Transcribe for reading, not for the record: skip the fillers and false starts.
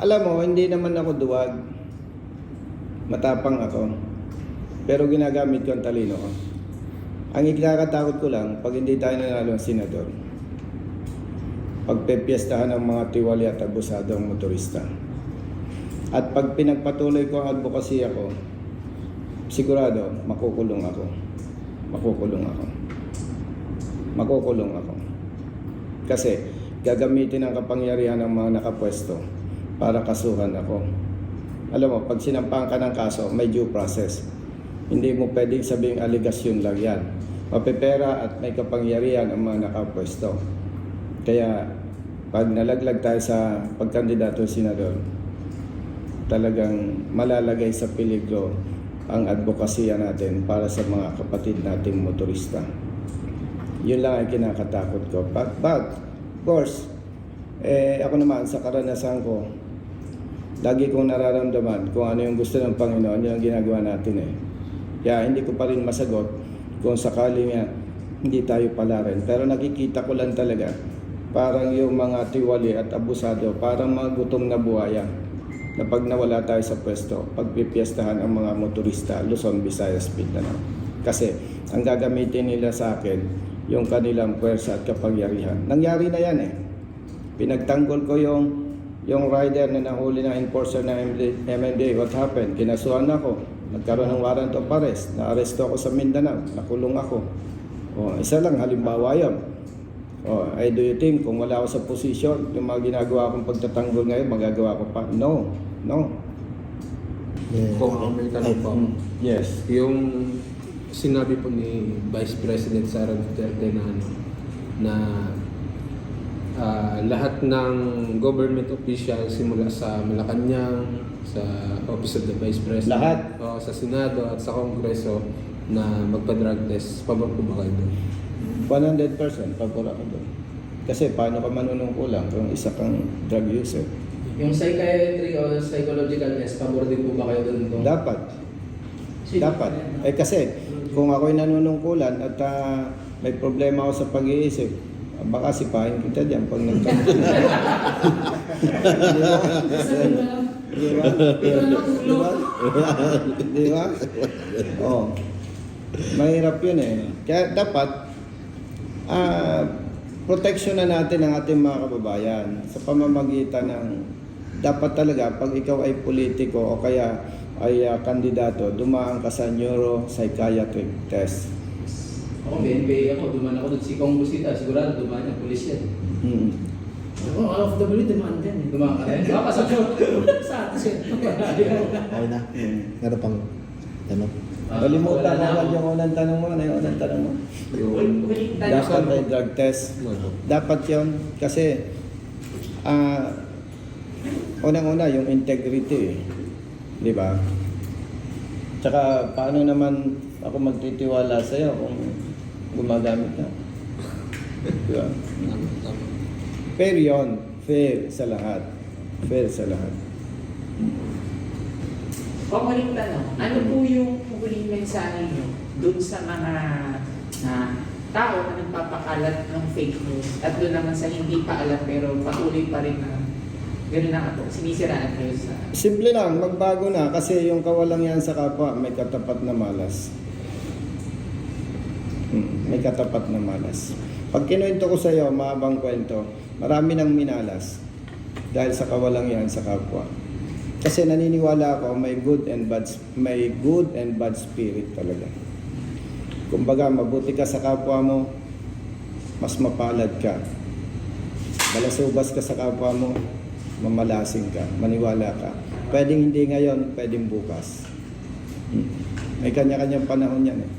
Alam mo, hindi naman ako duwag. Matapang ako. Pero ginagamit ko ang talino ko. Ang ikakatakot ko lang, pag hindi tayo nanalo ng senador, pagpepiestahan ng mga tiwali at abusado ang motorista. At pag pinagpatuloy ko ang advokasya ko, sigurado, makukulong ako. Makukulong ako. Makukulong ako. Kasi gagamitin ang kapangyarihan ng mga nakapwesto para kasuhan ako. Alam mo, pag sinampahan ka ng kaso, may due process. Hindi mo pwedeng sabing aligasyon lang yan. Mapepera at may kapangyarihan ang mga nakapwesto. Kaya pag nalaglag tayo sa pagkandidato senador, talagang malalagay sa peligro ang advokasya natin para sa mga kapatid nating motorista. Yun lang ang kinakatakot ko. But of course, ako naman sa karanasan ko, lagi kong nararamdaman kung ano yung gusto ng Panginoon, yun ang ginagawa natin eh. Kaya hindi ko pa rin masagot kung sakaling hindi tayo pala rin. Pero nakikita ko lang talaga, parang yung mga tiwali at abusado, parang mga gutom na buhaya na pag nawala tayo sa pwesto, pagpipiestahan ang mga motorista, Luzon, Visayas, Mindanao. Kasi ang gagamitin nila sa akin, yung kanilang puwersa at kapangyarihan. Nangyari na yan eh. Pinagtanggol ko yung rider na nahuli ng enforcer ng MMDA. What happened? Kinasuhan ako. Nagkaroon ng warrant of arrest. Na-aresto ako sa Mindanao. Nakulong ako. Isa lang, halimbawa yun. Do you think kung wala ako sa posisyon, yung mga ginagawa kong pagtatanggol ngayon, magagawa ko pa? No. Yeah. Kung may tanong po. Yes. Yung sinabi po ni Vice President Sara Duterte na lahat ng government officials simula sa Malacanang, sa Office of the Vice President, Lahat? sa Senado at sa Kongreso na magpa-drug test, pabor po ba kayo doon? 100% pabor ako doon. Kasi paano ka manunungkulan kung isa kang drug user? Yung psychiatry o psychological test, pabor din po ba kayo doon? Dapat. Dapat. Kasi kung ako'y nanunungkulan at may problema ako sa pag-iisip, baka sipahin kita dyan pag nagtanong. Di ba? Di ba? Mahirap yun eh. Kaya dapat protection na natin ang ating mga kababayan sa pamamagitan ng dapat talaga pag ikaw ay politiko o kaya ay kandidato, dumaan ka sa neuropsychiatric test. Ako, BNPA ako, dumaan ako doon si Kong Busita, sigurado dumaan yung pulis yan. Ako, out of the blue, dumaan din. Dumaan ka rin? Baka sa atin. Okay na. Meron pang tanong. Kalimutan mo lang yung unang tanong mo. Ano yung unang tanong mo? Dapat may drug test. Dapat yun. Kasi unang-una yung integrity eh. Di ba? Tsaka paano naman ako magtitiwala sa'yo kung gumagamit na? Di ba? Fair yun. Fair sa lahat. Fair sa lahat. Huling tanong, ano po yung huling mensahe nyo dun sa mga tao na nagpapakalat ng fake news at doon naman sa hindi pa alam pero patuloy pa rin na gano'n na ito, sinisiraan kayo sa... Simple lang, magbago na kasi yung kawalang yan sa kapwa may katapat na malas. May katapat na malas. Pag kinuwento ko sa iyo, mahabang kwento, marami nang minalas dahil sa kawalang yan sa kapwa. Kasi naniniwala ako may good and bad spirit talaga. Kumbaga, mabuti ka sa kapwa mo, mas mapalad ka. Balasubas ka sa kapwa mo, mamalasing ka, maniwala ka. Pwedeng hindi ngayon, pwedeng bukas. May kanya-kanyang panahon yan eh.